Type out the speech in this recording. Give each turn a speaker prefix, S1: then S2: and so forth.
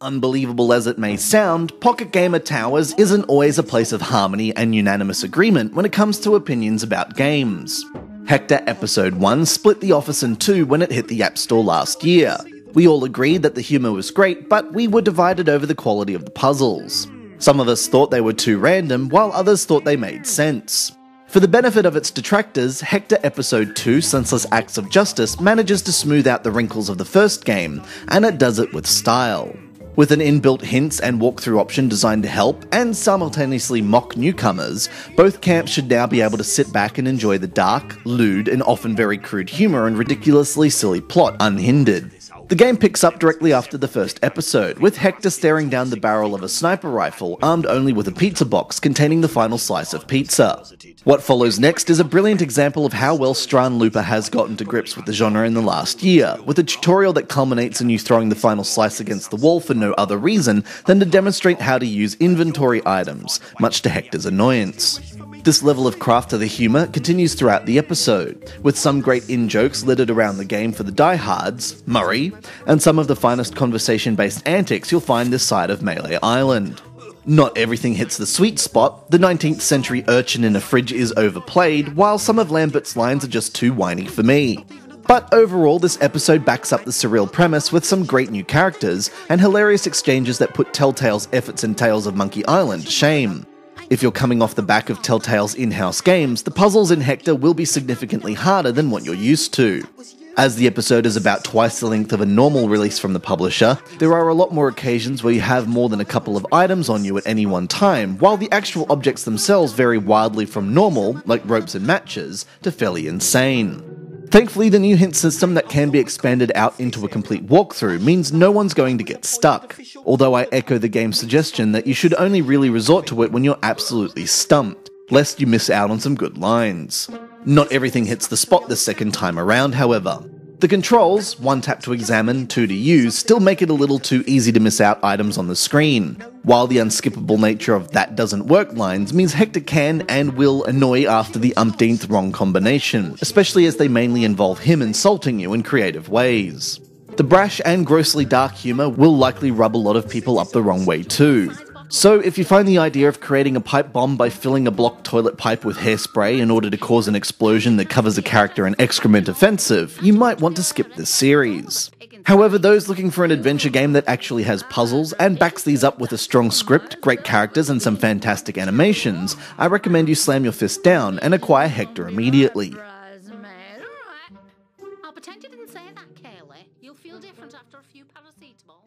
S1: Unbelievable as it may sound, Pocket Gamer Towers isn't always a place of harmony and unanimous agreement when it comes to opinions about games. Hector Ep2 split the office in two when it hit the App Store last year. We all agreed that the humour was great, but we were divided over the quality of the puzzles. Some of us thought they were too random, while others thought they made sense. For the benefit of its detractors, Hector Ep2 Senseless Acts of Justice manages to smooth out the wrinkles of the first game, and it does it with style. With an inbuilt hints and walkthrough option designed to help and simultaneously mock newcomers, both camps should now be able to sit back and enjoy the dark, lewd, and often very crude humour and ridiculously silly plot unhindered. The game picks up directly after the first episode, with Hector staring down the barrel of a sniper rifle armed only with a pizza box containing the final slice of pizza. What follows next is a brilliant example of how well Straandlooper has gotten to grips with the genre in the last year, with a tutorial that culminates in you throwing the final slice against the wall for no other reason than to demonstrate how to use inventory items, much to Hector's annoyance. This level of craft to the humour continues throughout the episode, with some great in-jokes littered around the game for the diehards, Murray, and some of the finest conversation-based antics you'll find this side of Melee Island. Not everything hits the sweet spot. The 19th century urchin in a fridge is overplayed, while some of Lambert's lines are just too whiny for me. But overall, this episode backs up the surreal premise with some great new characters and hilarious exchanges that put Telltale's efforts in Tales of Monkey Island to shame. If you're coming off the back of Telltale's in-house games, the puzzles in Hector will be significantly harder than what you're used to. As the episode is about twice the length of a normal release from the publisher, there are a lot more occasions where you have more than a couple of items on you at any one time, while the actual objects themselves vary wildly from normal, like ropes and matches, to fairly insane. Thankfully, the new hint system that can be expanded out into a complete walkthrough means no one's going to get stuck, although I echo the game's suggestion that you should only really resort to it when you're absolutely stumped, lest you miss out on some good lines. Not everything hits the spot the second time around, however. The controls, one tap to examine, two to use, still make it a little too easy to miss out items on the screen, while the unskippable nature of "that doesn't work" lines means Hector can and will annoy after the umpteenth wrong combination, especially as they mainly involve him insulting you in creative ways. The brash and grossly dark humour will likely rub a lot of people up the wrong way too. So if you find the idea of creating a pipe bomb by filling a blocked toilet pipe with hairspray in order to cause an explosion that covers a character in excrement offensive, you might want to skip this series. However, those looking for an adventure game that actually has puzzles and backs these up with a strong script, great characters and some fantastic animations, I recommend you slam your fist down and acquire Hector immediately.
S2: I'll pretend you didn't say that, Kaylee. You'll feel different after a few paracetamol.